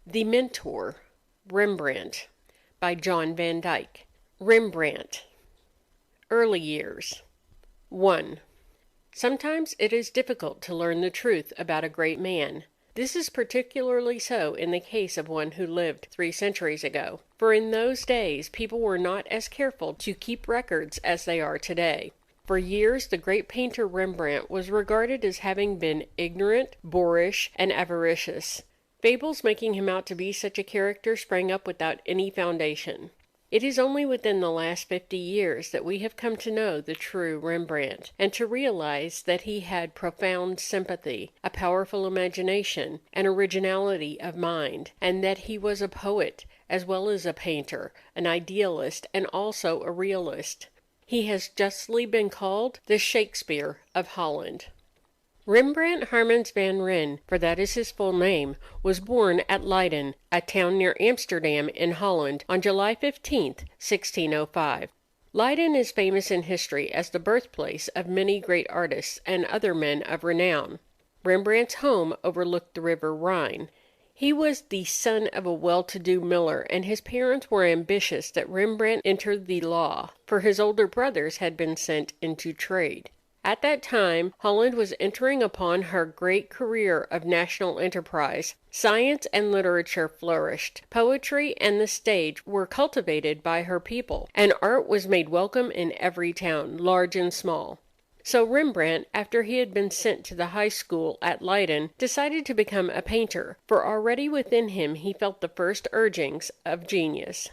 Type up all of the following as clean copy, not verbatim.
The Mentor, Rembrandt, by John Van Dyck. Rembrandt. Early Years. 1. Sometimes it is difficult to learn the truth about a great man. This is particularly so in the case of one who lived 3 centuries ago, for in those days people were not as careful to keep records as they are today. For years the great painter Rembrandt was regarded as having been ignorant, boorish, and avaricious. Fables making him out to be such a character sprang up without any foundation. It is only within the last 50 years that we have come to know the true Rembrandt, and to realize that he had profound sympathy, a powerful imagination, and originality of mind, and that he was a poet as well as a painter, an idealist, and also a realist. He has justly been called the Shakespeare of Holland. Rembrandt Harmens van Rijn, for that is his full name, was born at Leiden, a town near Amsterdam in Holland, on July 15th, 1605. Leiden is famous in history as the birthplace of many great artists and other men of renown. Rembrandt's home overlooked the river Rhine. He was the son of a well-to-do miller, and his parents were ambitious that Rembrandt enter the law, for his older brothers had been sent into trade. At that time, Holland was entering upon her great career of national enterprise. Science and literature flourished. Poetry and the stage were cultivated by her people, and art was made welcome in every town, large and small. So Rembrandt, after he had been sent to the high school at Leiden, decided to become a painter, for already within him he felt the first urgings of genius.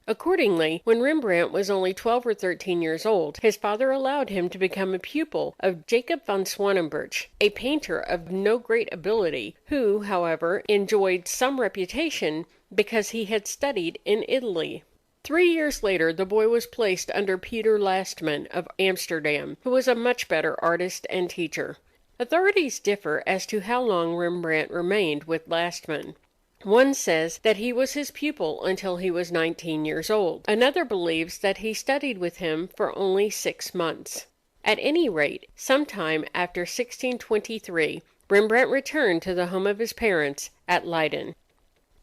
Accordingly, when Rembrandt was only 12 or 13 years old, his father allowed him to become a pupil of Jacob van Swanenburch, a painter of no great ability, who, however, enjoyed some reputation because he had studied in Italy. 3 years later the boy was placed under Peter Lastman of Amsterdam, who was a much better artist and teacher. Authorities differ as to how long Rembrandt remained with Lastman. One says that he was his pupil until he was 19 years old. Another believes that he studied with him for only 6 months. At any rate, sometime after 1623, Rembrandt returned to the home of his parents at Leiden.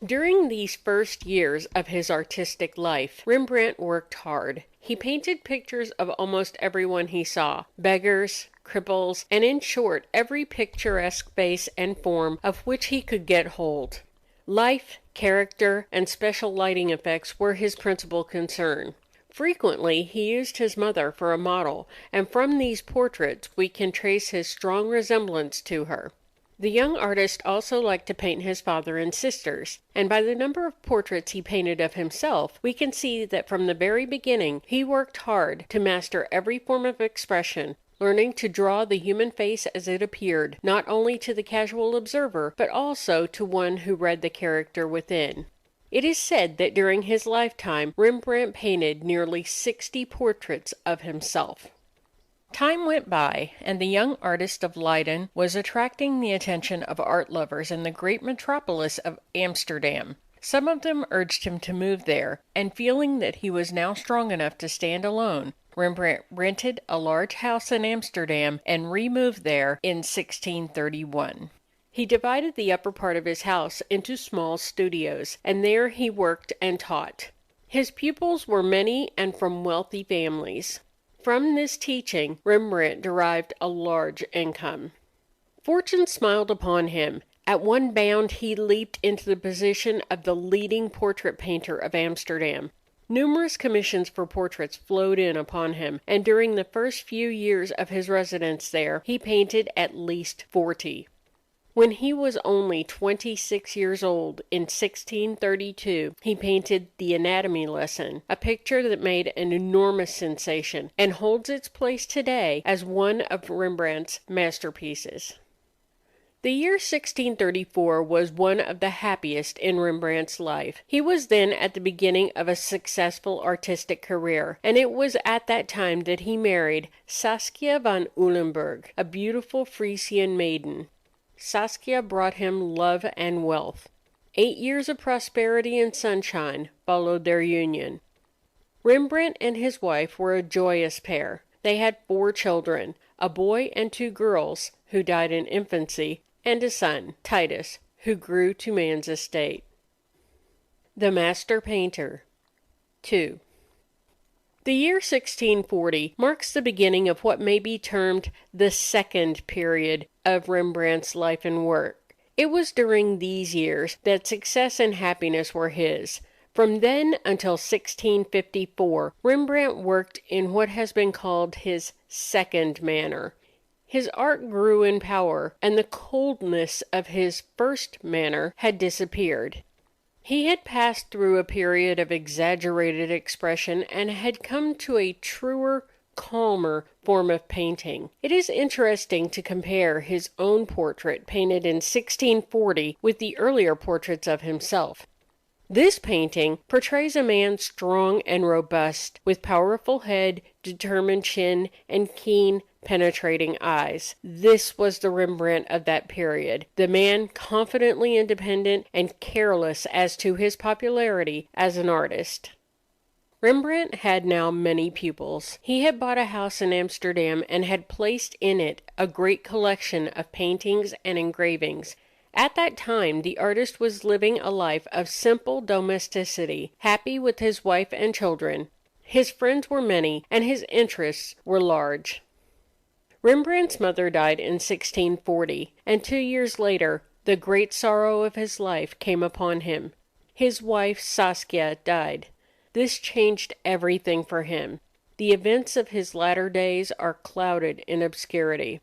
During these first years of his artistic life, Rembrandt worked hard. He painted pictures of almost everyone he saw, beggars, cripples, and in short, every picturesque face and form of which he could get hold. Life, character, and special lighting effects were his principal concern. Frequently he used his mother for a model, and from these portraits we can trace his strong resemblance to her. The young artist also liked to paint his father and sisters, and by the number of portraits he painted of himself, we can see that from the very beginning he worked hard to master every form of expression, learning to draw the human face as it appeared, not only to the casual observer, but also to one who read the character within. It is said that during his lifetime Rembrandt painted nearly 60 portraits of himself. Time went by, and the young artist of Leiden was attracting the attention of art lovers in the great metropolis of Amsterdam. Some of them urged him to move there, and feeling that he was now strong enough to stand alone, Rembrandt rented a large house in Amsterdam and removed there in 1631. He divided the upper part of his house into small studios, and there he worked and taught. His pupils were many and from wealthy families. From this teaching, Rembrandt derived a large income. Fortune smiled upon him. At one bound he leaped into the position of the leading portrait painter of Amsterdam. Numerous commissions for portraits flowed in upon him, and during the first few years of his residence there, he painted at least 40. When he was only 26 years old, in 1632, he painted The Anatomy Lesson, a picture that made an enormous sensation, and holds its place today as one of Rembrandt's masterpieces. The year 1634 was one of the happiest in Rembrandt's life. He was then at the beginning of a successful artistic career, and it was at that time that he married Saskia van Ulenburg, a beautiful Frisian maiden. Saskia brought him love and wealth. 8 years of prosperity and sunshine followed their union. Rembrandt and his wife were a joyous pair. They had 4 children, a boy and 2 girls, who died in infancy, and a son, Titus, who grew to man's estate. The Master Painter. 2. The year 1640 marks the beginning of what may be termed the second period of Rembrandt's life and work. It was during these years that success and happiness were his. From then until 1654, Rembrandt worked in what has been called his second manner. His art grew in power, and the coldness of his first manner had disappeared. He had passed through a period of exaggerated expression and had come to a truer, calmer form of painting. It is interesting to compare his own portrait painted in 1640 with the earlier portraits of himself. This painting portrays a man strong and robust, with powerful head, determined chin, and keen, penetrating eyes. This was the Rembrandt of that period, the man confidently independent and careless as to his popularity as an artist. Rembrandt had now many pupils. He had bought a house in Amsterdam and had placed in it a great collection of paintings and engravings. At that time, the artist was living a life of simple domesticity, happy with his wife and children. His friends were many, and his interests were large. Rembrandt's mother died in 1640, and 2 years later, the great sorrow of his life came upon him. His wife, Saskia, died. This changed everything for him. The events of his latter days are clouded in obscurity.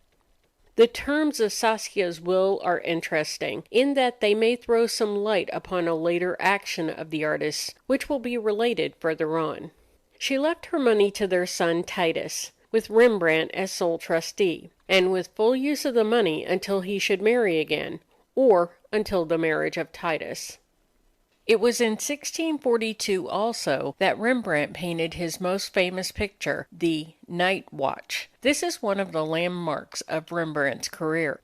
The terms of Saskia's will are interesting, in that they may throw some light upon a later action of the artist's, which will be related further on. She left her money to their son Titus, with Rembrandt as sole trustee, and with full use of the money until he should marry again, or until the marriage of Titus. It was in 1642 also that Rembrandt painted his most famous picture, the Night Watch. This is one of the landmarks of Rembrandt's career.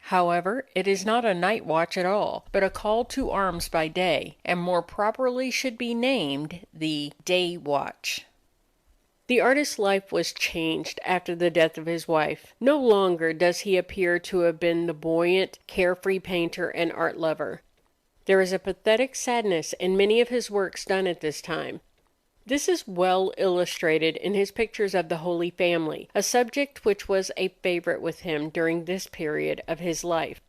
However, it is not a night watch at all, but a call to arms by day, and more properly should be named the Day Watch. The artist's life was changed after the death of his wife. No longer does he appear to have been the buoyant, carefree painter and art lover. There is a pathetic sadness in many of his works done at this time. This is well illustrated in his pictures of the Holy Family, a subject which was a favorite with him during this period of his life.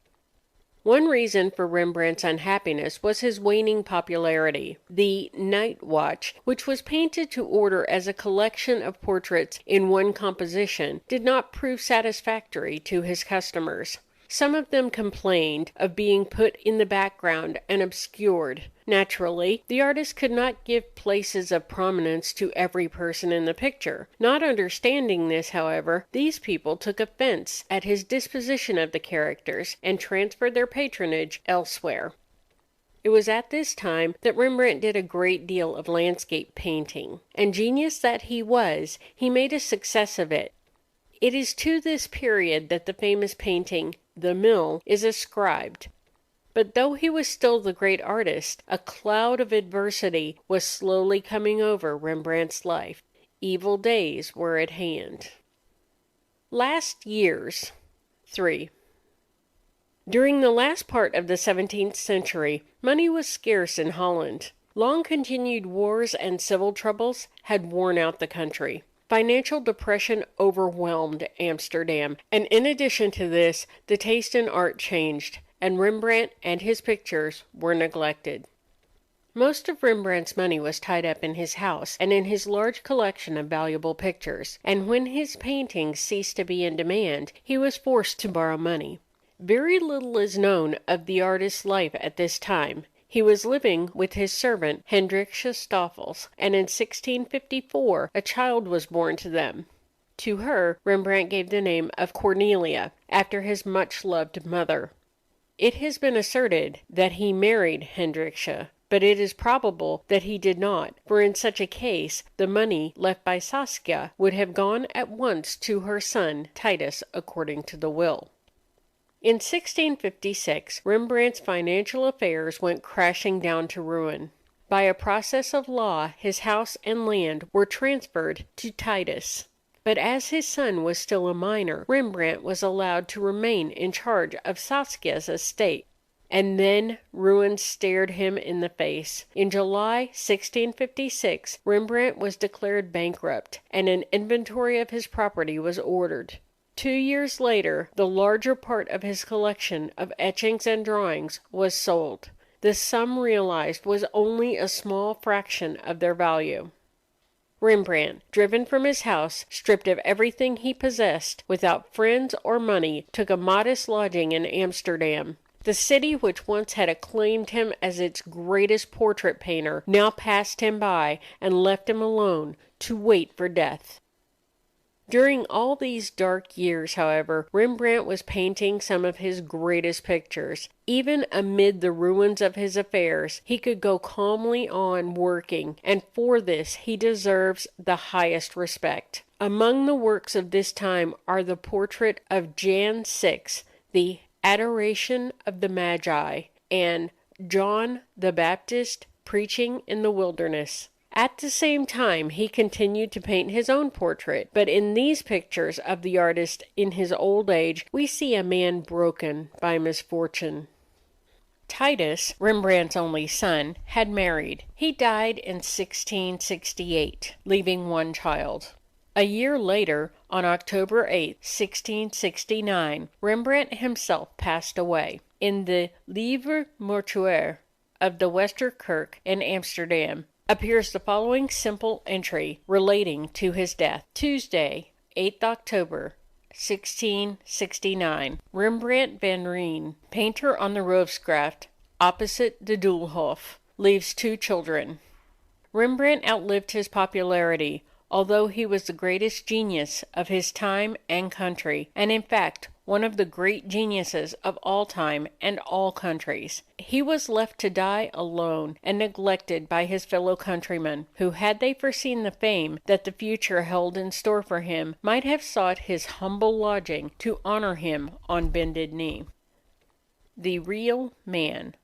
One reason for Rembrandt's unhappiness was his waning popularity. The Night Watch, which was painted to order as a collection of portraits in one composition, did not prove satisfactory to his customers. Some of them complained of being put in the background and obscured. Naturally, the artist could not give places of prominence to every person in the picture. Not understanding this, however, these people took offense at his disposition of the characters and transferred their patronage elsewhere. It was at this time that Rembrandt did a great deal of landscape painting. And genius that he was, he made a success of it. It is to this period that the famous painting, The Mill, is ascribed. But though he was still the great artist, a cloud of adversity was slowly coming over Rembrandt's life. Evil days were at hand. Last years. 3. During the last part of the 17th century, money was scarce in Holland. Long-continued wars and civil troubles had worn out the country. Financial depression overwhelmed Amsterdam, and in addition to this, the taste in art changed, and Rembrandt and his pictures were neglected. Most of Rembrandt's money was tied up in his house and in his large collection of valuable pictures, and when his paintings ceased to be in demand, he was forced to borrow money. Very little is known of the artist's life at this time. He was living with his servant Hendrickje Stoffels, and in 1654 a child was born to them. To her Rembrandt gave the name of Cornelia, after his much-loved mother. It has been asserted that he married Hendrickje, but it is probable that he did not, for in such a case the money left by Saskia would have gone at once to her son Titus according to the will. In 1656, Rembrandt's financial affairs went crashing down to ruin. By a process of law, his house and land were transferred to Titus. But as his son was still a minor, Rembrandt was allowed to remain in charge of Saskia's estate. and then ruin stared him in the face. In July 1656, Rembrandt was declared bankrupt, and an inventory of his property was ordered. 2 years later, the larger part of his collection of etchings and drawings was sold. The sum realized was only a small fraction of their value. Rembrandt, driven from his house, stripped of everything he possessed, without friends or money, took a modest lodging in Amsterdam. The city which once had acclaimed him as its greatest portrait painter now passed him by and left him alone to wait for death. During all these dark years, however, Rembrandt was painting some of his greatest pictures. Even amid the ruins of his affairs, he could go calmly on working, and for this he deserves the highest respect. Among the works of this time are the portrait of Jan VI, the Adoration of the Magi, and John the Baptist preaching in the wilderness. At the same time, he continued to paint his own portrait, but in these pictures of the artist in his old age, we see a man broken by misfortune. Titus, Rembrandt's only son, had married. He died in 1668, leaving one child. A year later, on October 8, 1669, Rembrandt himself passed away. In the Livre Mortuaire of the Westerkerk in Amsterdam appears the following simple entry relating to his death. Tuesday, 8th October, 1669. Rembrandt van Rijn, painter on the Rovsgraft, opposite the Doolhof, leaves 2 children. Rembrandt outlived his popularity, although he was the greatest genius of his time and country, and in fact one of the great geniuses of all time and all countries. He was left to die alone and neglected by his fellow countrymen, who, had they foreseen the fame that the future held in store for him, might have sought his humble lodging to honor him on bended knee. The Real Man.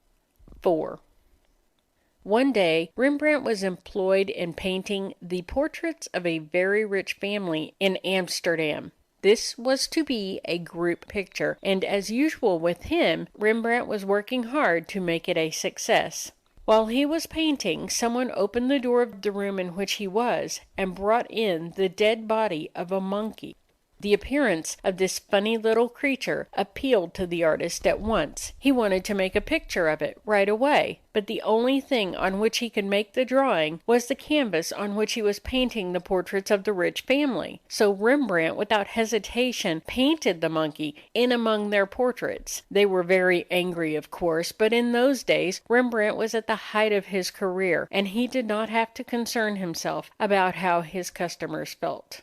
4. One day, Rembrandt was employed in painting the portraits of a very rich family in Amsterdam. This was to be a group picture, and as usual with him, Rembrandt was working hard to make it a success. While he was painting, someone opened the door of the room in which he was, and brought in the dead body of a monkey. The appearance of this funny little creature appealed to the artist at once. He wanted to make a picture of it right away, but the only thing on which he could make the drawing was the canvas on which he was painting the portraits of the rich family. So Rembrandt, without hesitation, painted the monkey in among their portraits. They were very angry, of course, but in those days Rembrandt was at the height of his career, and he did not have to concern himself about how his customers felt.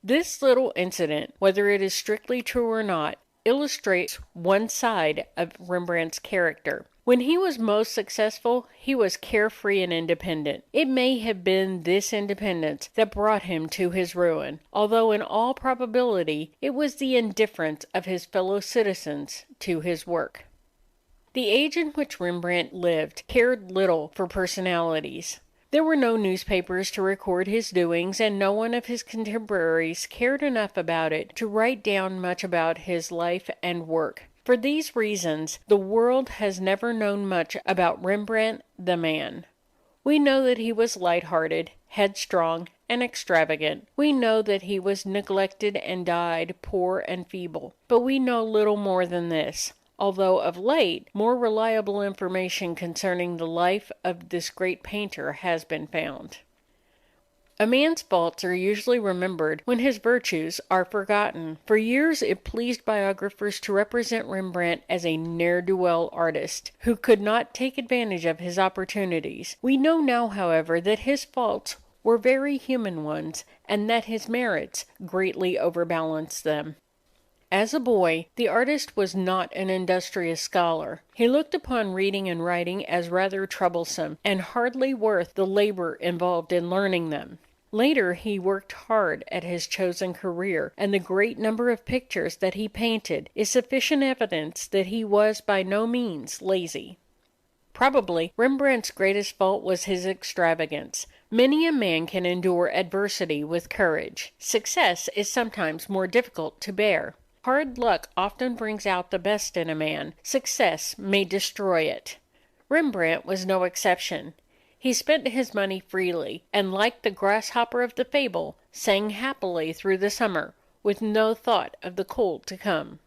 This little incident, whether it is strictly true or not, illustrates one side of Rembrandt's character. When he was most successful, he was carefree and independent. It may have been this independence that brought him to his ruin, although in all probability it was the indifference of his fellow citizens to his work. The age in which Rembrandt lived cared little for personalities. There were no newspapers to record his doings, and no one of his contemporaries cared enough about it to write down much about his life and work. For these reasons, the world has never known much about Rembrandt the man. We know that he was light-hearted, headstrong, and extravagant. We know that he was neglected and died poor and feeble. But we know little more than this, although of late more reliable information concerning the life of this great painter has been found. A man's faults are usually remembered when his virtues are forgotten. For years it pleased biographers to represent Rembrandt as a ne'er-do-well artist, who could not take advantage of his opportunities. We know now, however, that his faults were very human ones, and that his merits greatly overbalanced them. As a boy, the artist was not an industrious scholar. He looked upon reading and writing as rather troublesome, and hardly worth the labor involved in learning them. Later he worked hard at his chosen career, and the great number of pictures that he painted is sufficient evidence that he was by no means lazy. Probably Rembrandt's greatest fault was his extravagance. Many a man can endure adversity with courage. Success is sometimes more difficult to bear. Hard luck often brings out the best in a man. Success may destroy it. Rembrandt was no exception. He spent his money freely, and like the grasshopper of the fable, sang happily through the summer, with no thought of the cold to come.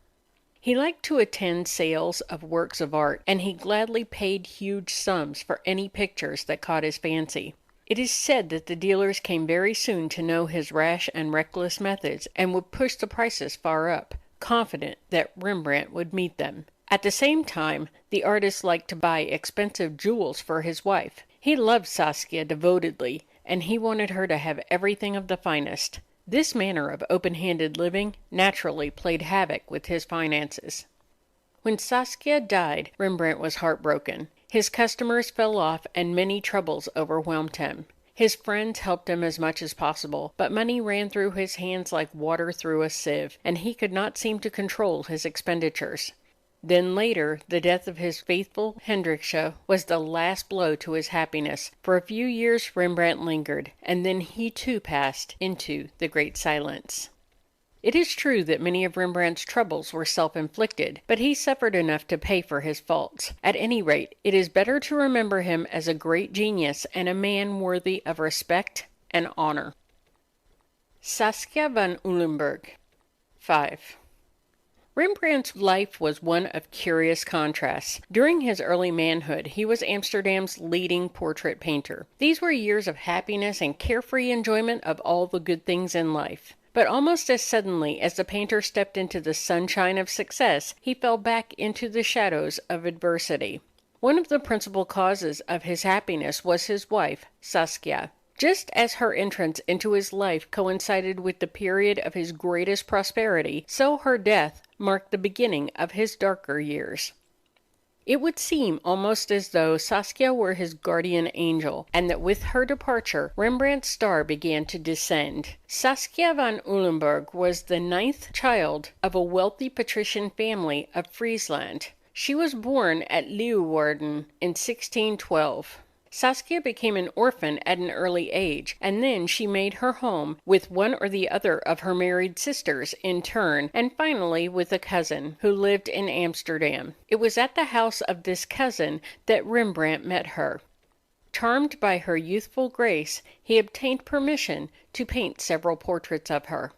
He liked to attend sales of works of art, and he gladly paid huge sums for any pictures that caught his fancy. It is said that the dealers came very soon to know his rash and reckless methods, and would push the prices far up, confident that Rembrandt would meet them. At the same time, the artist liked to buy expensive jewels for his wife. He loved Saskia devotedly, and he wanted her to have everything of the finest. This manner of open-handed living naturally played havoc with his finances. When Saskia died, Rembrandt was heartbroken. His customers fell off and many troubles overwhelmed him. His friends helped him as much as possible, but money ran through his hands like water through a sieve, and he could not seem to control his expenditures. Then later, the death of his faithful Hendrickje was the last blow to his happiness. For a few years Rembrandt lingered, and then he too passed into the great silence. It is true that many of Rembrandt's troubles were self-inflicted, but he suffered enough to pay for his faults. At any rate, it is better to remember him as a great genius and a man worthy of respect and honor. Saskia van Uylenburg. 5. Rembrandt's life was one of curious contrasts. During his early manhood, he was Amsterdam's leading portrait painter. These were years of happiness and carefree enjoyment of all the good things in life. But almost as suddenly as the painter stepped into the sunshine of success, he fell back into the shadows of adversity. One of the principal causes of his happiness was his wife, Saskia. Just as her entrance into his life coincided with the period of his greatest prosperity, so her death marked the beginning of his darker years. It would seem almost as though Saskia were his guardian angel, and that with her departure, Rembrandt's star began to descend. Saskia van Uylenburg was the 9th child of a wealthy patrician family of Friesland. She was born at Leeuwarden in 1612. Saskia became an orphan at an early age, and then she made her home with one or the other of her married sisters in turn, and finally with a cousin who lived in Amsterdam. It was at the house of this cousin that Rembrandt met her. Charmed by her youthful grace, he obtained permission to paint several portraits of her.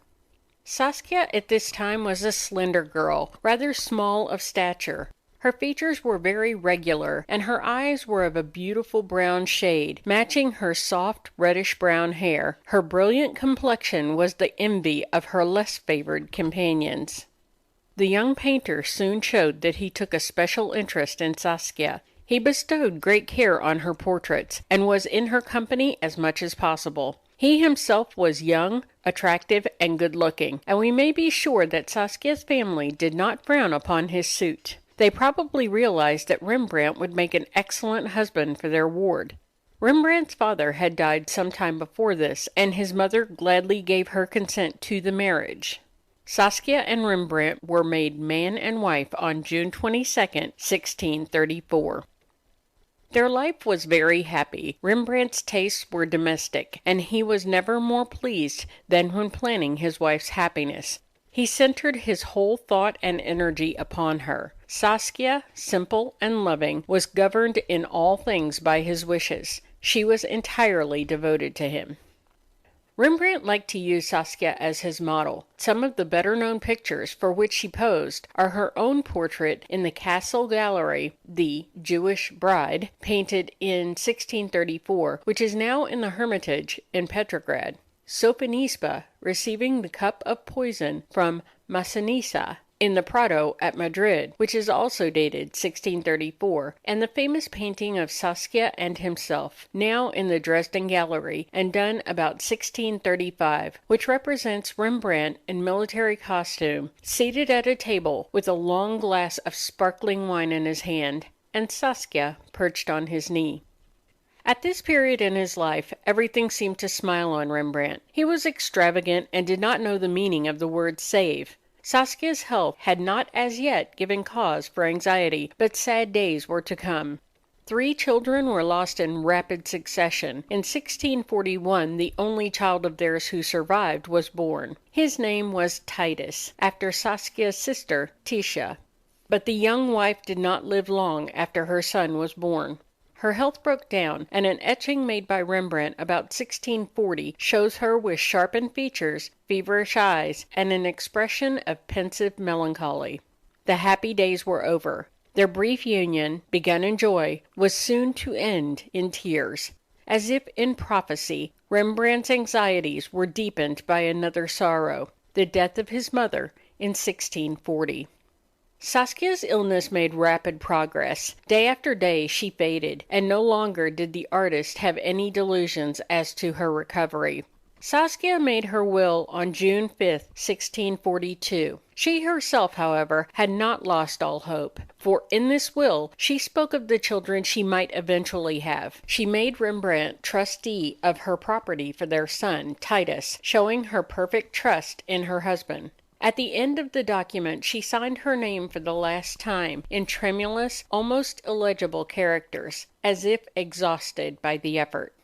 Saskia at this time was a slender girl, rather small of stature. Her features were very regular, and her eyes were of a beautiful brown shade, matching her soft reddish-brown hair. Her brilliant complexion was the envy of her less favored companions. The young painter soon showed that he took a special interest in Saskia. He bestowed great care on her portraits, and was in her company as much as possible. He himself was young, attractive, and good-looking, and we may be sure that Saskia's family did not frown upon his suit. They probably realized that Rembrandt would make an excellent husband for their ward. Rembrandt's father had died some time before this, and his mother gladly gave her consent to the marriage. Saskia and Rembrandt were made man and wife on June 22nd, 1634. Their life was very happy. Rembrandt's tastes were domestic, and he was never more pleased than when planning his wife's happiness. He centered his whole thought and energy upon her. Saskia, simple and loving, was governed in all things by his wishes. She was entirely devoted to him. Rembrandt liked to use Saskia as his model. Some of the better-known pictures for which she posed are her own portrait in the Castle Gallery, The Jewish Bride, painted in 1634, which is now in the Hermitage in Petrograd. Sophonisba receiving the cup of poison from Massinissa in the Prado at Madrid, which is also dated 1634, and the famous painting of Saskia and himself, now in the Dresden Gallery, and done about 1635, which represents Rembrandt in military costume, seated at a table with a long glass of sparkling wine in his hand, and Saskia perched on his knee. At this period in his life, everything seemed to smile on Rembrandt. He was extravagant and did not know the meaning of the word save. Saskia's health had not as yet given cause for anxiety, but sad days were to come. 3 children were lost in rapid succession. In 1641, the only child of theirs who survived was born. His name was Titus, after Saskia's sister, Tisha. But the young wife did not live long after her son was born. Her health broke down, and an etching made by Rembrandt about 1640 shows her with sharpened features, feverish eyes, and an expression of pensive melancholy. The happy days were over. Their brief union, begun in joy, was soon to end in tears. As if in prophecy, Rembrandt's anxieties were deepened by another sorrow, the death of his mother in 1640. Saskia's illness made rapid progress. Day after day she faded, and no longer did the artist have any delusions as to her recovery. Saskia made her will on June 5, 1642. She herself, however, had not lost all hope, for in this will she spoke of the children she might eventually have. She made Rembrandt trustee of her property for their son, Titus, showing her perfect trust in her husband. At the end of the document she signed her name for the last time in tremulous, almost illegible characters, as if exhausted by the effort.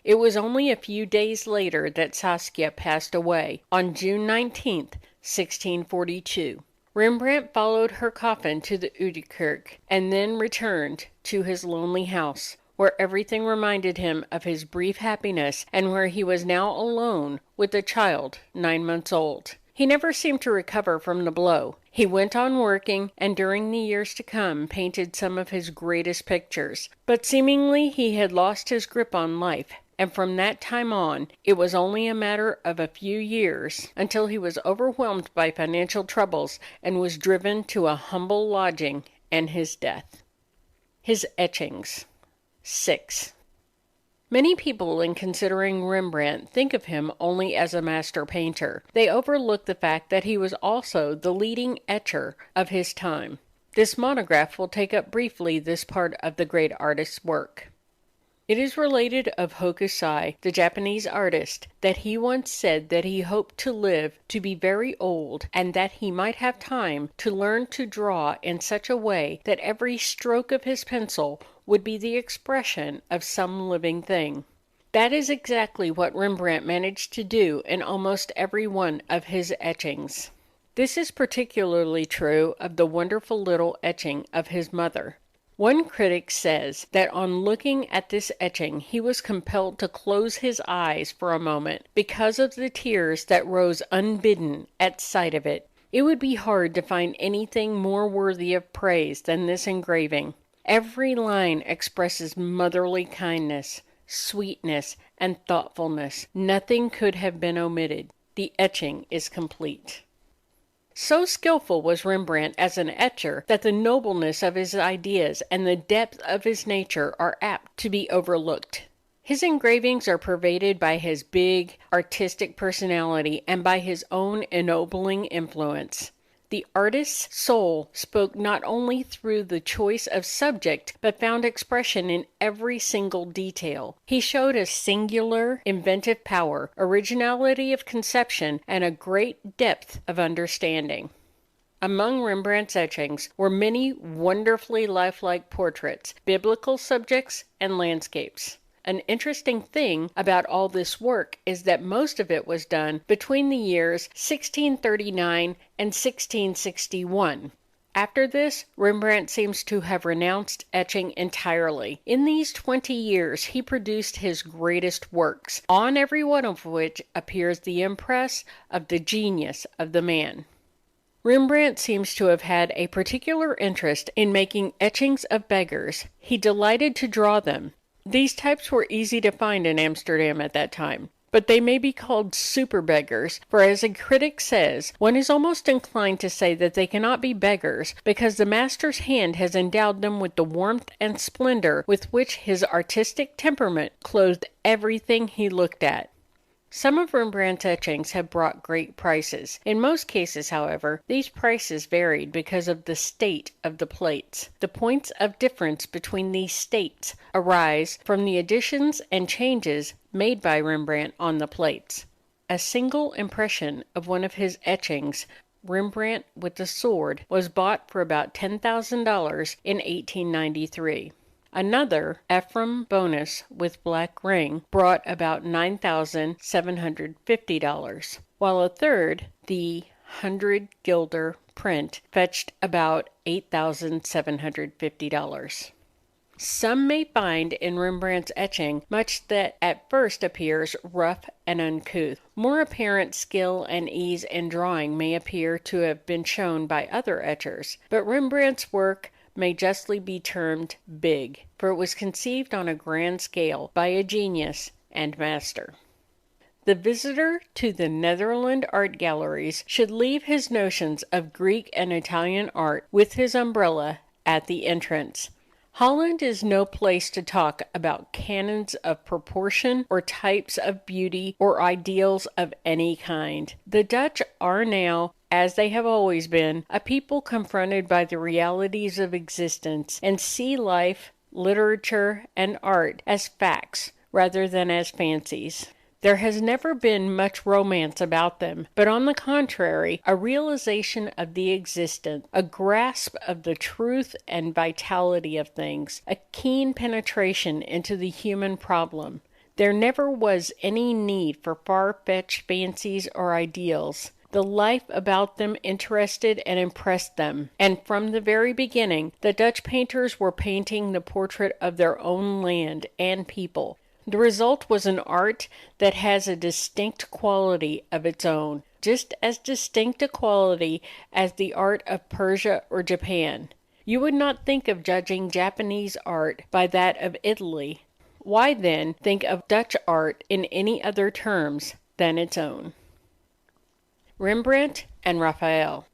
It was only a few days later that Saskia passed away, on June 19, 1642. Rembrandt followed her coffin to the Oudekerk, and then returned to his lonely house, where everything reminded him of his brief happiness, and where he was now alone with a child 9 months old. He never seemed to recover from the blow. He went on working, and during the years to come painted some of his greatest pictures. But seemingly he had lost his grip on life, and from that time on it was only a matter of a few years until he was overwhelmed by financial troubles and was driven to a humble lodging and his death. His etchings. 6. Many people, in considering Rembrandt, think of him only as a master painter. They overlook the fact that he was also the leading etcher of his time. This monograph will take up briefly this part of the great artist's work. It is related of Hokusai, the Japanese artist, that he once said that he hoped to live to be very old, and that he might have time to learn to draw in such a way that every stroke of his pencil would be the expression of some living thing. That is exactly what Rembrandt managed to do in almost every one of his etchings. This is particularly true of the wonderful little etching of his mother. One critic says that on looking at this etching he was compelled to close his eyes for a moment because of the tears that rose unbidden at sight of it. It would be hard to find anything more worthy of praise than this engraving. Every line expresses motherly kindness, sweetness, and thoughtfulness. Nothing could have been omitted. The etching is complete. So skillful was Rembrandt as an etcher that the nobleness of his ideas and the depth of his nature are apt to be overlooked. His engravings are pervaded by his big, artistic personality and by his own ennobling influence. The artist's soul spoke not only through the choice of subject, but found expression in every single detail. He showed a singular inventive power, originality of conception, and a great depth of understanding. Among Rembrandt's etchings were many wonderfully lifelike portraits, biblical subjects, and landscapes. An interesting thing about all this work is that most of it was done between the years 1639 and 1661. After this, Rembrandt seems to have renounced etching entirely. In these 20 years he produced his greatest works, on every one of which appears the impress of the genius of the man. Rembrandt seems to have had a particular interest in making etchings of beggars. He delighted to draw them. These types were easy to find in Amsterdam at that time, but they may be called super beggars, for as a critic says, one is almost inclined to say that they cannot be beggars because the master's hand has endowed them with the warmth and splendor with which his artistic temperament clothed everything he looked at. Some of Rembrandt's etchings have brought great prices. In most cases, however, these prices varied because of the state of the plates. The points of difference between these states arise from the additions and changes made by Rembrandt on the plates. A single impression of one of his etchings, Rembrandt with the sword, was bought for about $10,000 in 1893. Another, Ephraim Bonus with Black Ring, brought about $9,750, while a third, the 100 Guilder print, fetched about $8,750. Some may find in Rembrandt's etching much that at first appears rough and uncouth. More apparent skill and ease in drawing may appear to have been shown by other etchers, but Rembrandt's work may justly be termed big, for it was conceived on a grand scale by a genius and master. The visitor to the Netherland art galleries should leave his notions of Greek and Italian art with his umbrella at the entrance. Holland is no place to talk about canons of proportion or types of beauty or ideals of any kind. The Dutch are now, as they have always been, a people confronted by the realities of existence and see life, literature, and art as facts rather than as fancies. There has never been much romance about them, but on the contrary, a realization of the existent, a grasp of the truth and vitality of things, a keen penetration into the human problem. There never was any need for far-fetched fancies or ideals. The life about them interested and impressed them, and from the very beginning, the Dutch painters were painting the portrait of their own land and people. The result was an art that has a distinct quality of its own, just as distinct a quality as the art of Persia or Japan. You would not think of judging Japanese art by that of Italy. Why then think of Dutch art in any other terms than its own? Rembrandt and Raphael.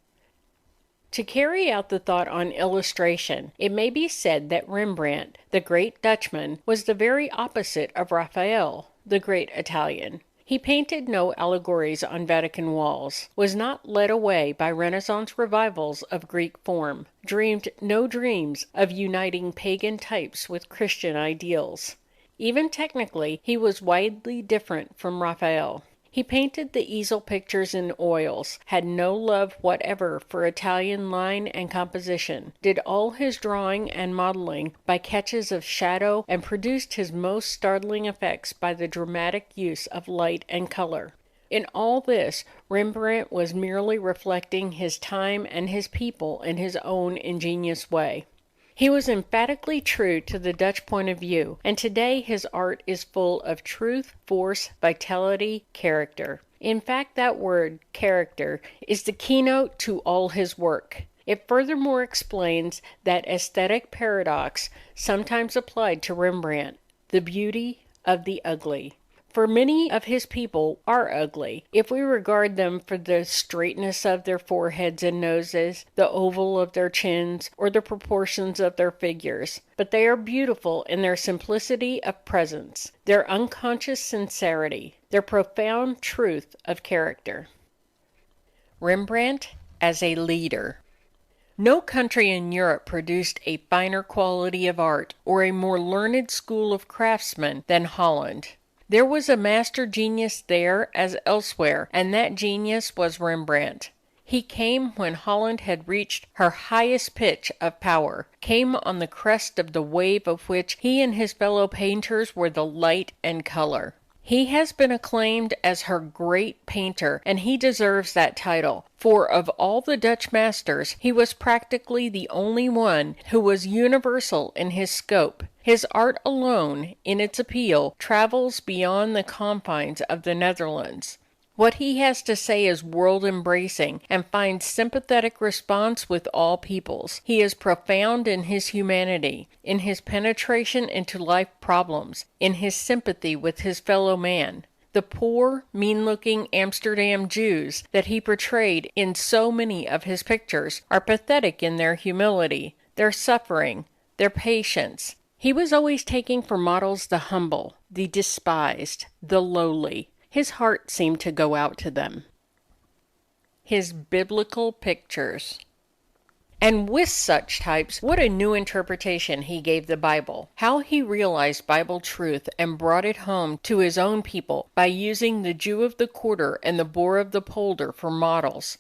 To carry out the thought on illustration, it may be said that Rembrandt, the great Dutchman, was the very opposite of Raphael, the great Italian. He painted no allegories on Vatican walls, was not led away by Renaissance revivals of Greek form, dreamed no dreams of uniting pagan types with Christian ideals. Even technically, he was widely different from Raphael. He painted the easel pictures in oils, had no love whatever for Italian line and composition, did all his drawing and modeling by catches of shadow, and produced his most startling effects by the dramatic use of light and color. In all this, Rembrandt was merely reflecting his time and his people in his own ingenious way. He was emphatically true to the Dutch point of view, and today his art is full of truth, force, vitality, character. In fact, that word, character, is the keynote to all his work. It furthermore explains that aesthetic paradox sometimes applied to Rembrandt, the beauty of the ugly. For many of his people are ugly, if we regard them for the straightness of their foreheads and noses, the oval of their chins, or the proportions of their figures. But they are beautiful in their simplicity of presence, their unconscious sincerity, their profound truth of character. Rembrandt as a leader. No country in Europe produced a finer quality of art or a more learned school of craftsmen than Holland. There was a master genius there as elsewhere, and that genius was Rembrandt. He came when Holland had reached her highest pitch of power, came on the crest of the wave of which he and his fellow painters were the light and color. He has been acclaimed as her great painter, and he deserves that title, for of all the Dutch masters he was practically the only one who was universal in his scope. His art alone, in its appeal, travels beyond the confines of the Netherlands. What he has to say is world-embracing and finds sympathetic response with all peoples. He is profound in his humanity, in his penetration into life problems, in his sympathy with his fellow man. The poor, mean-looking Amsterdam Jews that he portrayed in so many of his pictures are pathetic in their humility, their suffering, their patience. He was always taking for models the humble, the despised, the lowly. His heart seemed to go out to them. His biblical pictures. And with such types, what a new interpretation he gave the Bible. How he realized Bible truth and brought it home to his own people by using the Jew of the quarter and the boar of the polder for models.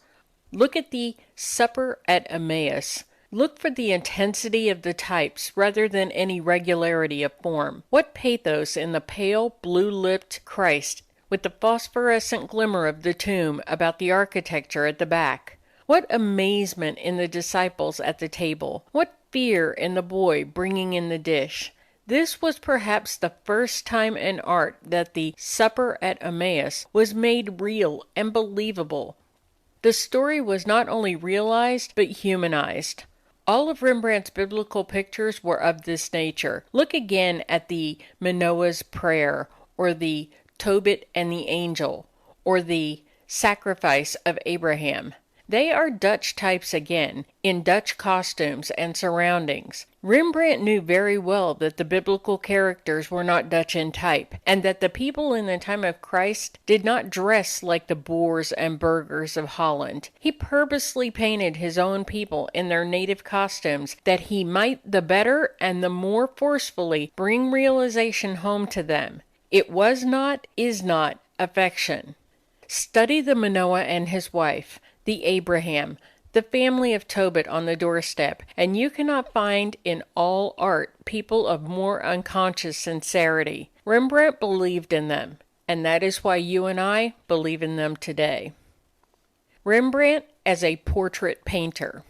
Look at the Supper at Emmaus, Look for the intensity of the types rather than any regularity of form. What pathos in the pale, blue-lipped Christ with the phosphorescent glimmer of the tomb about the architecture at the back. What amazement in the disciples at the table. What fear in the boy bringing in the dish. This was perhaps the first time in art that the supper at Emmaus was made real and believable. The story was not only realized, but humanized. All of Rembrandt's biblical pictures were of this nature. Look again at the Manoah's Prayer, or the Tobit and the Angel, or the Sacrifice of Abraham. They are Dutch types again, in Dutch costumes and surroundings. Rembrandt knew very well that the biblical characters were not Dutch in type, and that the people in the time of Christ did not dress like the boors and burghers of Holland. He purposely painted his own people in their native costumes that he might the better and the more forcefully bring realization home to them. It was not, is not, affection. Study the Manoah and his wife, the Abraham, the family of Tobit on the doorstep, and you cannot find in all art people of more unconscious sincerity. Rembrandt believed in them, and that is why you and I believe in them today. Rembrandt as a portrait painter.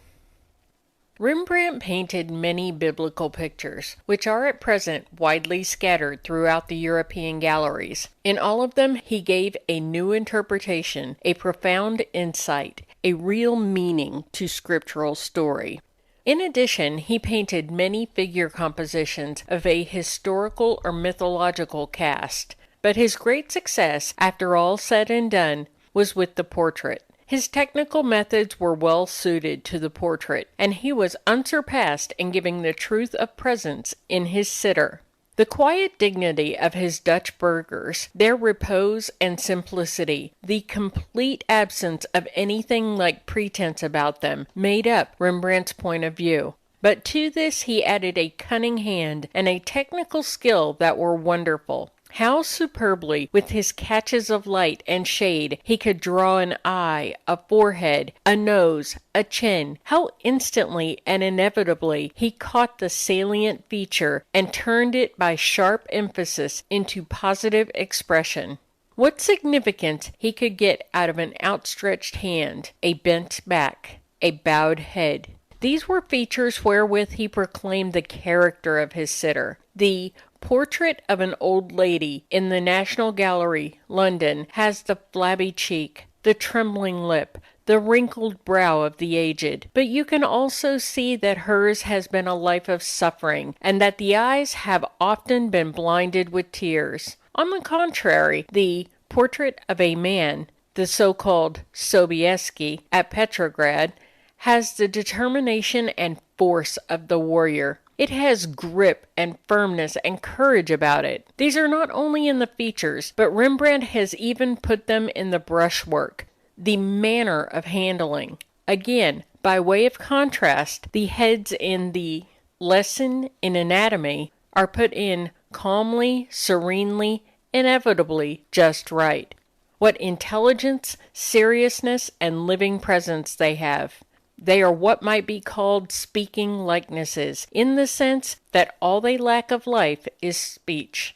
Rembrandt painted many biblical pictures, which are at present widely scattered throughout the European galleries. In all of them, he gave a new interpretation, a profound insight, a real meaning to scriptural story. In addition, he painted many figure compositions of a historical or mythological cast. But his great success, after all said and done, was with the portrait. His technical methods were well suited to the portrait, and he was unsurpassed in giving the truth of presence in his sitter. The quiet dignity of his Dutch burghers, their repose and simplicity, the complete absence of anything like pretense about them, made up Rembrandt's point of view. But to this he added a cunning hand and a technical skill that were wonderful. How superbly, with his catches of light and shade, he could draw an eye, a forehead, a nose, a chin. How instantly and inevitably he caught the salient feature and turned it by sharp emphasis into positive expression. What significance he could get out of an outstretched hand, a bent back, a bowed head. These were features wherewith he proclaimed the character of his sitter. The portrait of an old lady in the National Gallery, London, has the flabby cheek, the trembling lip, the wrinkled brow of the aged. But you can also see that hers has been a life of suffering, and that the eyes have often been blinded with tears. On the contrary, the portrait of a man, the so-called Sobieski, at Petrograd, has the determination and force of the warrior. It has grip and firmness and courage about it. These are not only in the features, but Rembrandt has even put them in the brushwork, the manner of handling. Again, by way of contrast, the heads in the Lesson in Anatomy are put in calmly, serenely, inevitably just right. What intelligence, seriousness, and living presence they have. They are what might be called speaking likenesses, in the sense that all they lack of life is speech.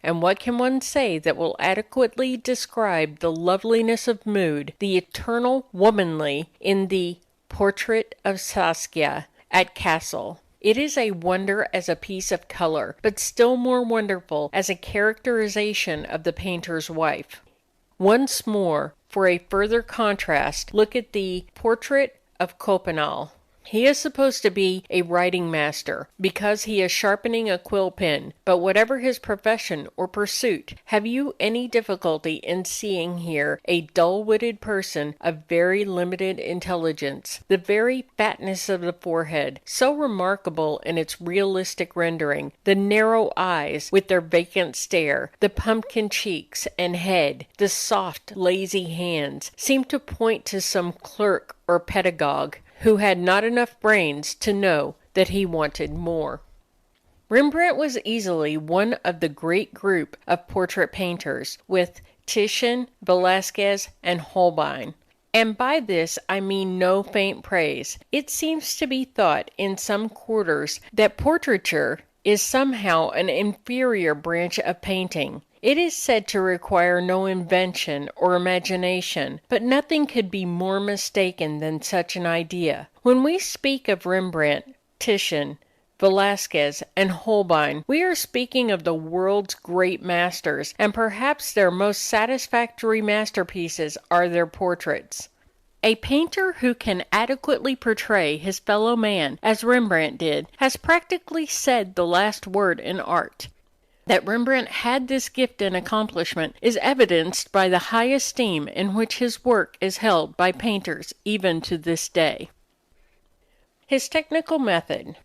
And what can one say that will adequately describe the loveliness of mood, the eternal womanly, in the Portrait of Saskia at Kassel? It is a wonder as a piece of color, but still more wonderful as a characterization of the painter's wife. Once more, for a further contrast, look at the Portrait of Copenhagen. He is supposed to be a writing master because he is sharpening a quill pen, but whatever his profession or pursuit, have you any difficulty in seeing here a dull-witted person of very limited intelligence? The very fatness of the forehead, so remarkable in its realistic rendering, the narrow eyes with their vacant stare, the pumpkin cheeks and head, the soft, lazy hands, seem to point to some clerk or pedagogue who had not enough brains to know that he wanted more. Rembrandt was easily one of the great group of portrait painters, with Titian, Velázquez, and Holbein. And by this I mean no faint praise. It seems to be thought in some quarters that portraiture is somehow an inferior branch of painting. It is said to require no invention or imagination, but nothing could be more mistaken than such an idea. When we speak of Rembrandt, Titian, Velasquez, and Holbein, we are speaking of the world's great masters, and perhaps their most satisfactory masterpieces are their portraits. A painter who can adequately portray his fellow man, as Rembrandt did, has practically said the last word in art. That Rembrandt had this gift and accomplishment is evidenced by the high esteem in which his work is held by painters even to this day. His technical method.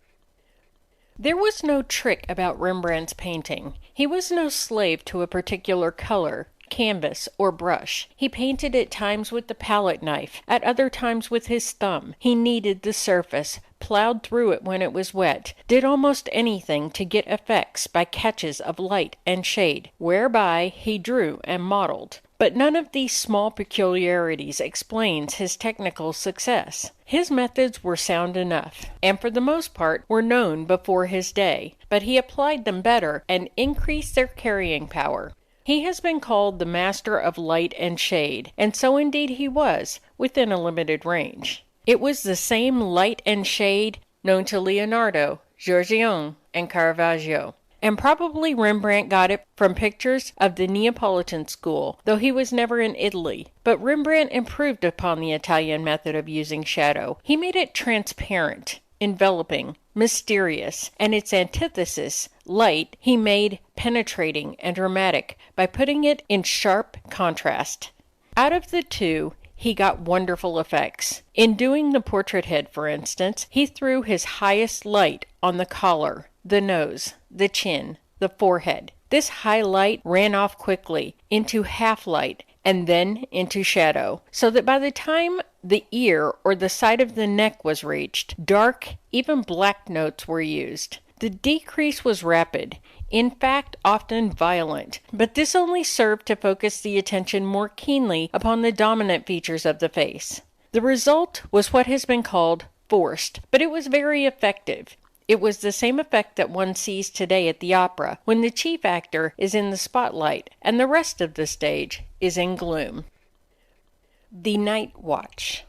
There was no trick about Rembrandt's painting. He was no slave to a particular color, canvas, or brush. He painted at times with the palette knife, at other times with his thumb. He kneaded the surface, plowed through it when it was wet, did almost anything to get effects by catches of light and shade, whereby he drew and modeled. But none of these small peculiarities explains his technical success. His methods were sound enough, and for the most part were known before his day, but he applied them better and increased their carrying power. He has been called the master of light and shade, and so indeed he was, within a limited range. It was the same light and shade known to Leonardo, Giorgione, and Caravaggio. And probably Rembrandt got it from pictures of the Neapolitan school, though he was never in Italy. But Rembrandt improved upon the Italian method of using shadow. He made it transparent, enveloping, mysterious, and its antithesis, light, he made penetrating and dramatic by putting it in sharp contrast. Out of the two, he got wonderful effects. In doing the portrait head, for instance, he threw his highest light on the collar, the nose, the chin, the forehead. This high light ran off quickly into half light and then into shadow, so that by the time the ear or the side of the neck was reached, dark, even black notes were used. The decrease was rapid, in fact often violent, but this only served to focus the attention more keenly upon the dominant features of the face. The result was what has been called forced, but it was very effective. It was the same effect that one sees today at the opera, when the chief actor is in the spotlight and the rest of the stage is in gloom. The Night Watch.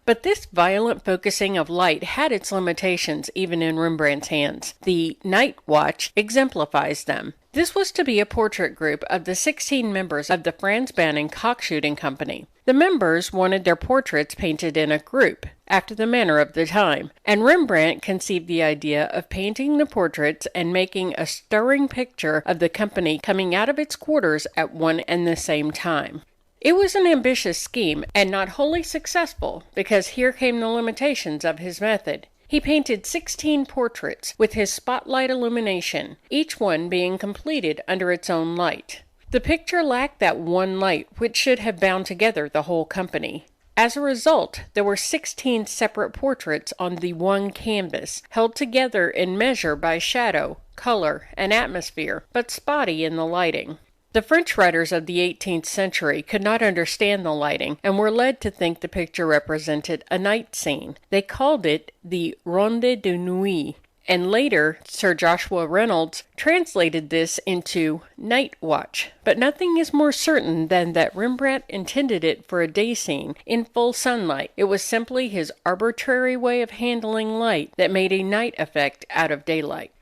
But this violent focusing of light had its limitations even in Rembrandt's hands. The Night Watch exemplifies them. This was to be a portrait group of the 16 members of the Franz Banning cockshooting company. The members wanted their portraits painted in a group, after the manner of the time, and Rembrandt conceived the idea of painting the portraits and making a stirring picture of the company coming out of its quarters at one and the same time. It was an ambitious scheme, and not wholly successful, because here came the limitations of his method. He painted 16 portraits with his spotlight illumination, each one being completed under its own light. The picture lacked that one light which should have bound together the whole company. As a result, there were 16 separate portraits on the one canvas, held together in measure by shadow, color, and atmosphere, but spotty in the lighting. The French writers of the 18th century could not understand the lighting and were led to think the picture represented a night scene. They called it the Ronde de Nuit, and later Sir Joshua Reynolds translated this into Night Watch. But nothing is more certain than that Rembrandt intended it for a day scene in full sunlight. It was simply his arbitrary way of handling light that made a night effect out of daylight.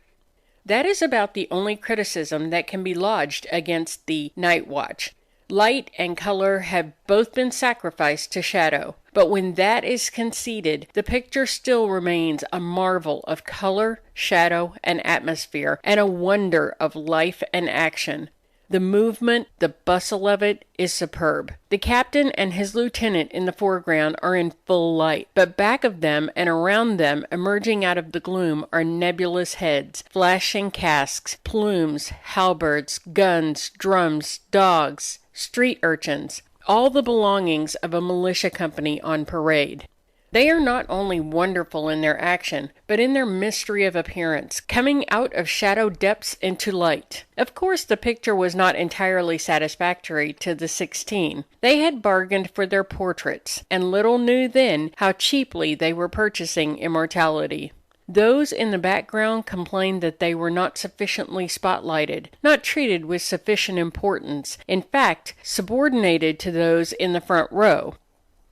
That is about the only criticism that can be lodged against the Night Watch. Light and color have both been sacrificed to shadow, but when that is conceded, the picture still remains a marvel of color, shadow, and atmosphere, and a wonder of life and action. The movement, the bustle of it, is superb. The captain and his lieutenant in the foreground are in full light, but back of them and around them, emerging out of the gloom, are nebulous heads, flashing casques, plumes, halberds, guns, drums, dogs, street urchins, all the belongings of a militia company on parade. They are not only wonderful in their action, but in their mystery of appearance, coming out of shadow depths into light. Of course, the picture was not entirely satisfactory to the 16. They had bargained for their portraits, and little knew then how cheaply they were purchasing immortality. Those in the background complained that they were not sufficiently spotlighted, not treated with sufficient importance, in fact, subordinated to those in the front row.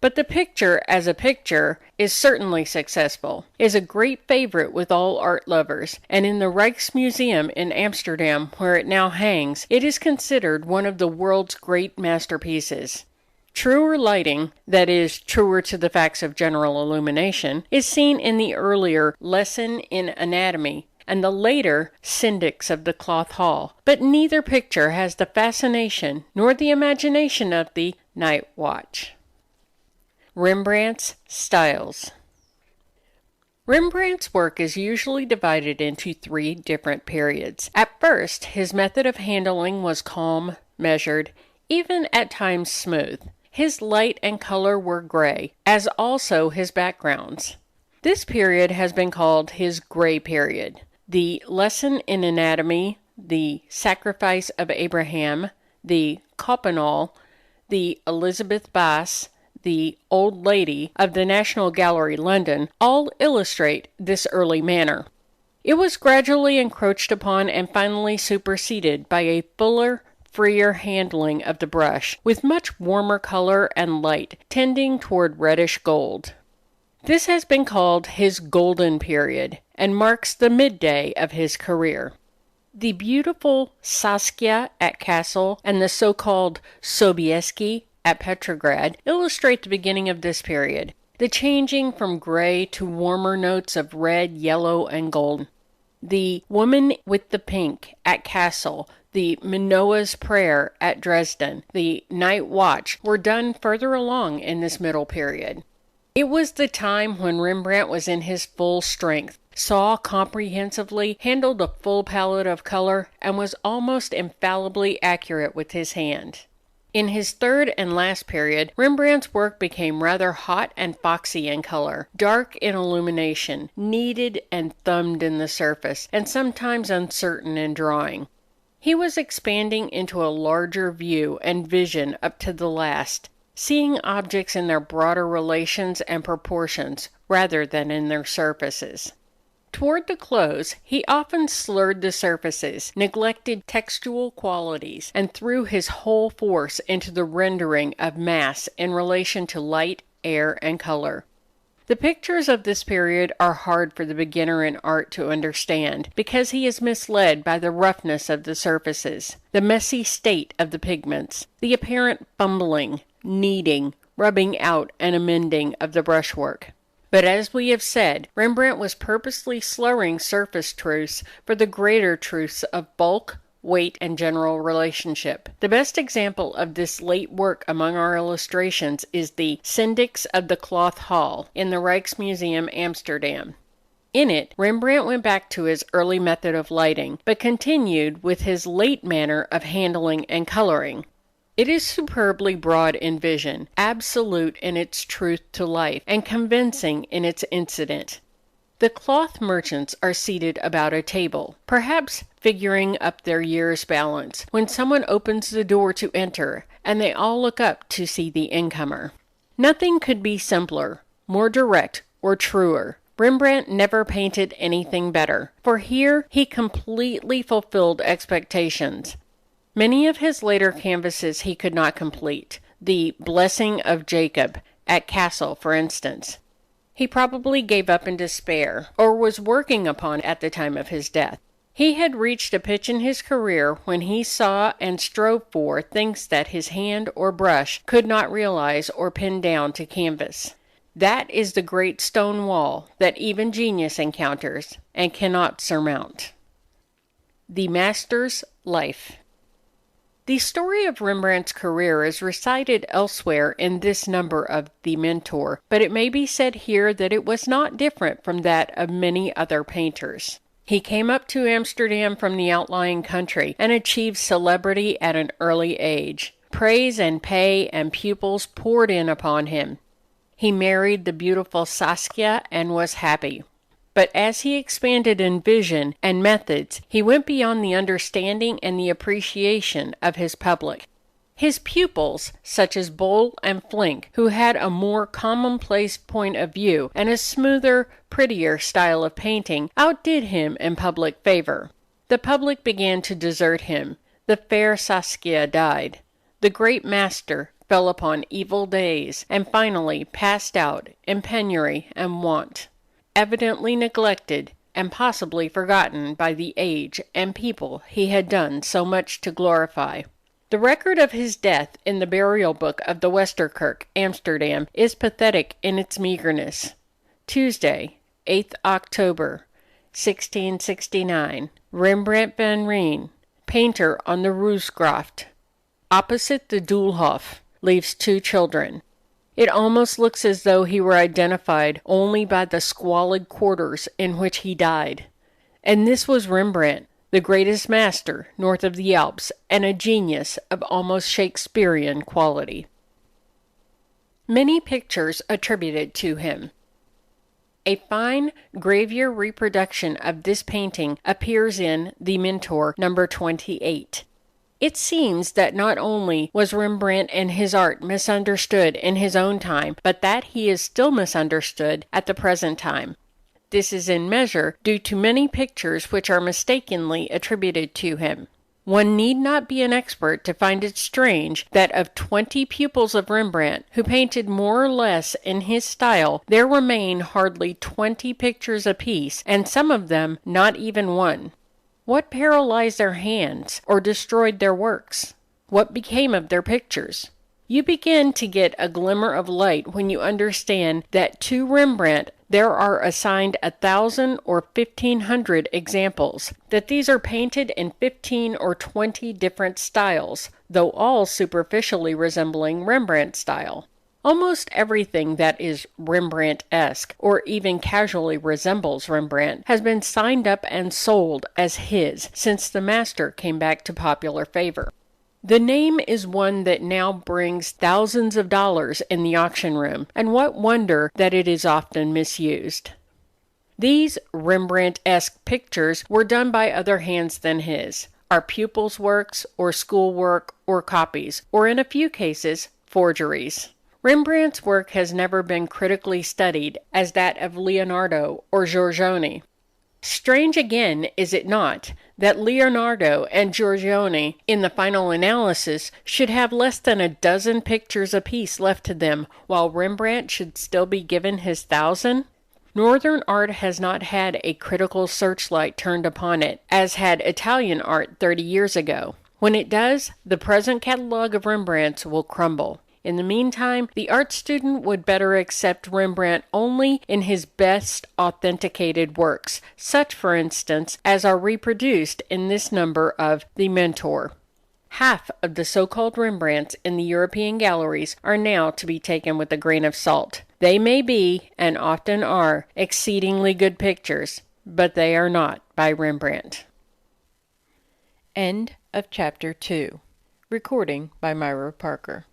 But the picture, as a picture, is certainly successful, is a great favorite with all art lovers, and in the Rijksmuseum in Amsterdam, where it now hangs, it is considered one of the world's great masterpieces. Truer lighting, that is, truer to the facts of general illumination, is seen in the earlier Lesson in Anatomy and the later Syndics of the Cloth Hall, but neither picture has the fascination nor the imagination of the Night Watch. Rembrandt's styles. Rembrandt's work is usually divided into 3 different periods. At first, his method of handling was calm, measured, even at times smooth. His light and color were gray, as also his backgrounds. This period has been called his gray period. The Lesson in Anatomy, the Sacrifice of Abraham, the Koppelnol, the Elizabeth Bass, the Old Lady of the National Gallery, London, all illustrate this early manner. It was gradually encroached upon and finally superseded by a fuller, freer handling of the brush, with much warmer color and light, tending toward reddish gold. This has been called his golden period, and marks the midday of his career. The beautiful Saskia at Kassel and the so-called Sobieski at Petrograd illustrate the beginning of this period, the changing from gray to warmer notes of red, yellow, and gold. The Woman with the Pink at Kassel, the Minoa's Prayer at Dresden, the Night Watch were done further along in this middle period. It was the time when Rembrandt was in his full strength, saw comprehensively, handled a full palette of color, and was almost infallibly accurate with his hand. In his third and last period, Rembrandt's work became rather hot and foxy in color, dark in illumination, kneaded and thumbed in the surface, and sometimes uncertain in drawing. He was expanding into a larger view and vision up to the last, seeing objects in their broader relations and proportions rather than in their surfaces. Toward the close, he often slurred the surfaces, neglected textual qualities, and threw his whole force into the rendering of mass in relation to light, air, and color. The pictures of this period are hard for the beginner in art to understand, because he is misled by the roughness of the surfaces, the messy state of the pigments, the apparent fumbling, kneading, rubbing out, and amending of the brushwork. But as we have said, Rembrandt was purposely slurring surface truths for the greater truths of bulk, weight, and general relationship. The best example of this late work among our illustrations is the Syndics of the Cloth Hall in the Rijksmuseum, Amsterdam. In it, Rembrandt went back to his early method of lighting, but continued with his late manner of handling and coloring. It is superbly broad in vision, absolute in its truth to life, and convincing in its incident. The cloth merchants are seated about a table, perhaps figuring up their year's balance, when someone opens the door to enter, and they all look up to see the incomer. Nothing could be simpler, more direct, or truer. Rembrandt never painted anything better, for here he completely fulfilled expectations. Many of his later canvases he could not complete. The Blessing of Jacob at Kassel, for instance, he probably gave up in despair, or was working upon at the time of his death. He had reached a pitch in his career when he saw and strove for things that his hand or brush could not realize or pin down to canvas. That is the great stone wall that even genius encounters and cannot surmount. The Master's Life. The story of Rembrandt's career is recited elsewhere in this number of The Mentor, but it may be said here that it was not different from that of many other painters. He came up to Amsterdam from the outlying country and achieved celebrity at an early age. Praise and pay and pupils poured in upon him. He married the beautiful Saskia and was happy. But as he expanded in vision and methods, he went beyond the understanding and the appreciation of his public. His pupils, such as Boll and Flink, who had a more commonplace point of view and a smoother, prettier style of painting, outdid him in public favor. The public began to desert him. The fair Saskia died. The great master fell upon evil days, and finally passed out in penury and want, evidently neglected and possibly forgotten by the age and people he had done so much to glorify. The record of his death in the burial book of the Westerkerk, Amsterdam, is pathetic in its meagerness. Tuesday, 8th October, 1669. Rembrandt van Rijn, painter on the Roosgraft, opposite the Doolhof, leaves 2 children. It almost looks as though he were identified only by the squalid quarters in which he died. And this was Rembrandt, the greatest master north of the Alps, and a genius of almost Shakespearean quality. Many pictures attributed to him. A fine gravure reproduction of this painting appears in The Mentor, number 28. It seems that not only was Rembrandt and his art misunderstood in his own time, but that he is still misunderstood at the present time. This is in measure due to many pictures which are mistakenly attributed to him. One need not be an expert to find it strange that of 20 pupils of Rembrandt who painted more or less in his style, there remain hardly 20 pictures apiece, and some of them not even one. What paralyzed their hands or destroyed their works? What became of their pictures? You begin to get a glimmer of light when you understand that to Rembrandt there are assigned 1,000 or 1,500 examples, that these are painted in 15 or 20 different styles, though all superficially resembling Rembrandt's style. Almost everything that is Rembrandt-esque, or even casually resembles Rembrandt, has been signed up and sold as his since the master came back to popular favor. The name is one that now brings thousands of dollars in the auction room, and what wonder that it is often misused. These Rembrandt-esque pictures were done by other hands than his, are pupils' works, or school work, or copies, or in a few cases, forgeries. Rembrandt's work has never been critically studied as that of Leonardo or Giorgione. Strange again, is it not, that Leonardo and Giorgione, in the final analysis, should have less than a dozen pictures apiece left to them, while Rembrandt should still be given his 1,000? Northern art has not had a critical searchlight turned upon it, as had Italian art 30 years ago. When it does, the present catalogue of Rembrandts will crumble. In the meantime, the art student would better accept Rembrandt only in his best authenticated works, such, for instance, as are reproduced in this number of The Mentor. Half of the so-called Rembrandts in the European galleries are now to be taken with a grain of salt. They may be, and often are, exceedingly good pictures, but they are not by Rembrandt. End of chapter 2. Recording by Myra Parker.